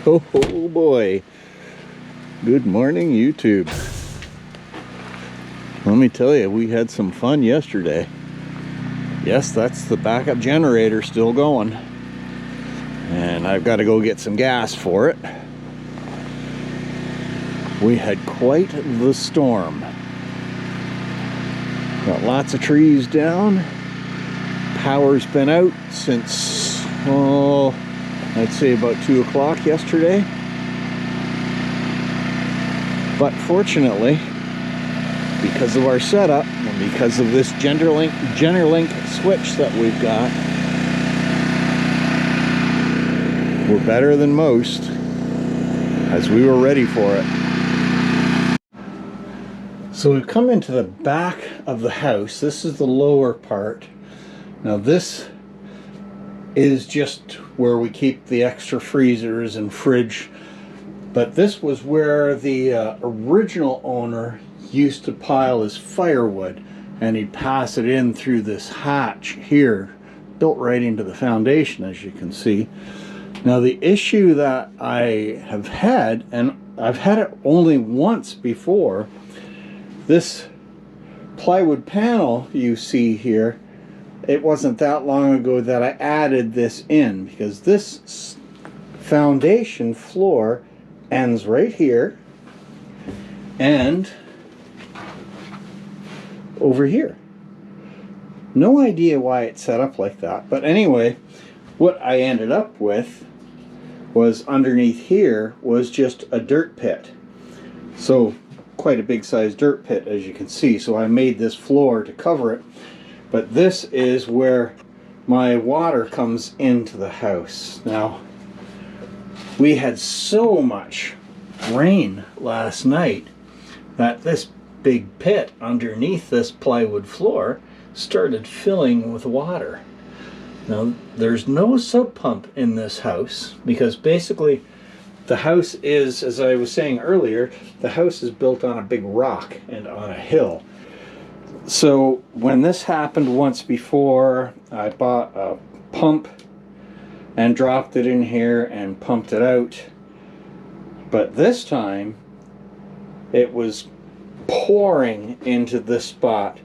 Oh boy. Good morning, YouTube. Let me tell you, we had some fun yesterday. Yes, that's the backup generator still going. And I've got to go get some gas for it. We had quite the storm. Got lots of trees down. Power's been out since, I'd say about 2 o'clock yesterday. But fortunately, because of our setup and because of this Generlink switch that we've got, we're better than most, as we were ready for it. So we've come into the back of the house. This is the lower part. Now this is just where we keep the extra freezers and fridge. But this was where the original owner used to pile his firewood, and he'd pass it in through this hatch here, built right into the foundation, as you can see. Now the issue that I have had, and I've had it only once before, this plywood panel you see here, it wasn't that long ago that I added this in, because this foundation floor ends right here and over here. No idea why it's set up like that, but anyway, what I ended up with was underneath here was just a dirt pit. So quite a big sized dirt pit, as you can see. So I made this floor to cover it, but this is where my water comes into the house. Now, we had so much rain last night that this big pit underneath this plywood floor started filling with water. Now, there's no sub pump in this house because basically the house is, as I was saying earlier, the house is built on a big rock and on a hill. So when this happened once before, I bought a pump and dropped it in here and pumped it out. But this time it was pouring into this spot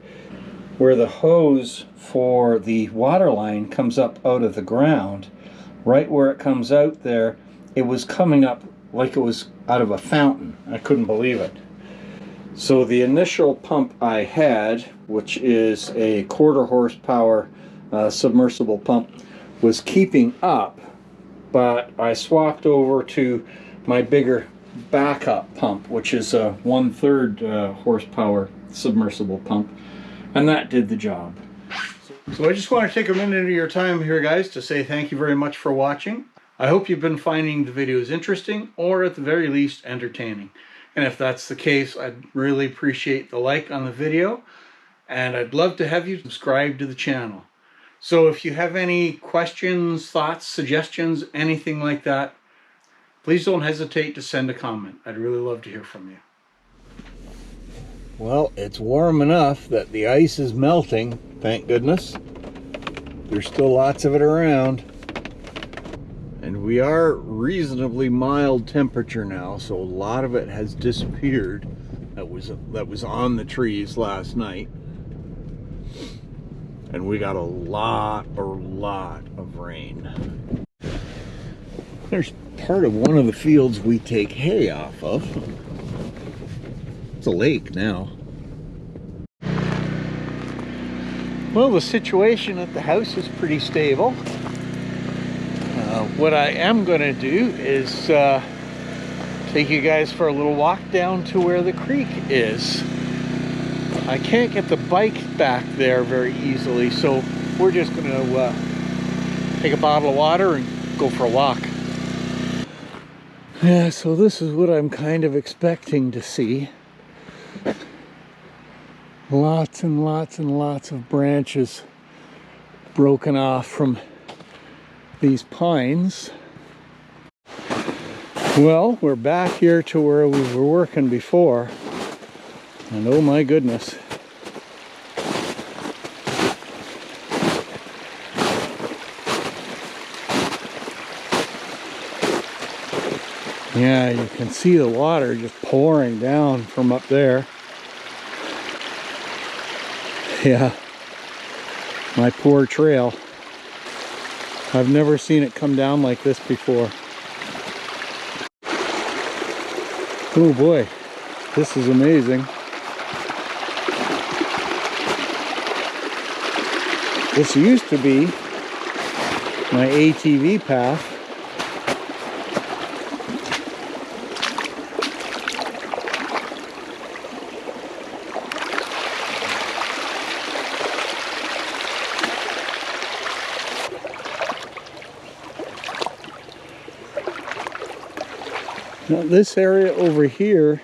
where the hose for the water line comes up out of the ground. Right where it comes out there, it was coming up like it was out of a fountain. I couldn't believe it. So the initial pump I had, which is a 1/4 horsepower submersible pump, was keeping up, but I swapped over to my bigger backup pump, which is a 1/3 horsepower submersible pump, and that did the job. So I just want to take a minute of your time here, guys, to say thank you very much for watching. I hope you've been finding the videos interesting, or at the very least entertaining. And if that's the case, I'd really appreciate the like on the video, and I'd love to have you subscribe to the channel. So if you have any questions, thoughts, suggestions, anything like that, please don't hesitate to send a comment. I'd really love to hear from you. Well, it's warm enough that the ice is melting, thank goodness. There's still lots of it around. And we are reasonably mild temperature now, so a lot of it has disappeared that was on the trees last night. And we got a lot of rain. There's part of one of the fields we take hay off of. It's a lake now. Well, the situation at the house is pretty stable. What I am going to do is take you guys for a little walk down to where the creek is. I can't get the bike back there very easily, so we're just going to take a bottle of water and go for a walk. Yeah, so this is what I'm kind of expecting to see. Lots and lots and lots of branches broken off from these pines. Well, we're back here to where we were working before, and oh my goodness, Yeah, you can see the water just pouring down from up there. Yeah, my poor trail. I've never seen it come down like this before. Oh boy, this is amazing. This used to be my ATV path. Now this area over here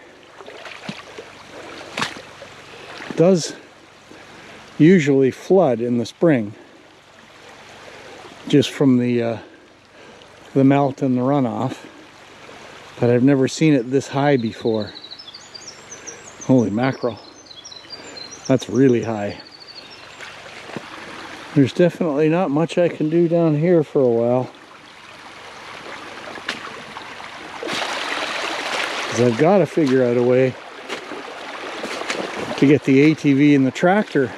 does usually flood in the spring, just from the melt and the runoff, but I've never seen it this high before. Holy mackerel, that's really high. There's definitely not much I can do down here for a while, because I've got to figure out a way to get the ATV and the tractor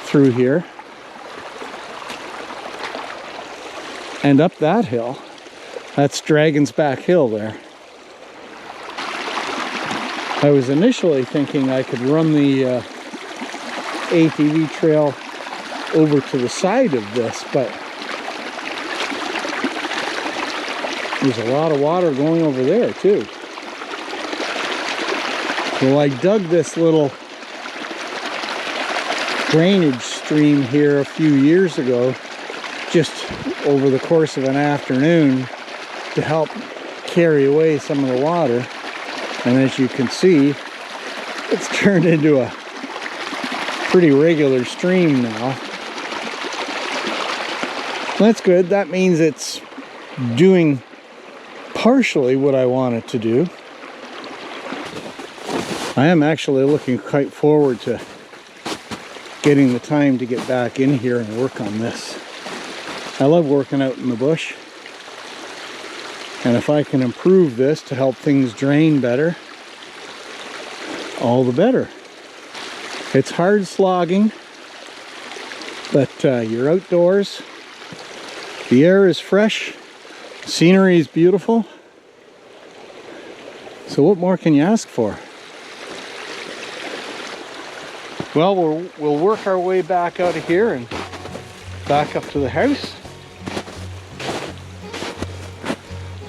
through here and up that hill. That's Dragon's Back Hill there. I was initially thinking I could run the ATV trail over to the side of this, but there's a lot of water going over there too. So I dug this little drainage stream here a few years ago, just over the course of an afternoon, to help carry away some of the water. And as you can see, it's turned into a pretty regular stream now. That's good. That means it's doing partially what I want it to do. I am actually looking quite forward to getting the time to get back in here and work on this. I love working out in the bush, and if I can improve this to help things drain better, all the better. It's hard slogging, but you're outdoors, the air is fresh, scenery is beautiful, so what more can you ask for? Well, we'll work our way back out of here and back up to the house.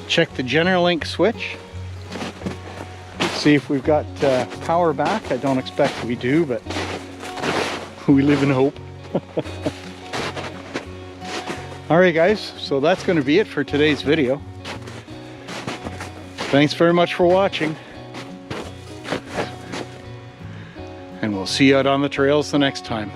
Check the Generalink switch. See if we've got power back. I don't expect we do, but we live in hope. Alright guys, so that's going to be it for today's video. Thanks very much for watching. And we'll see you out on the trails the next time.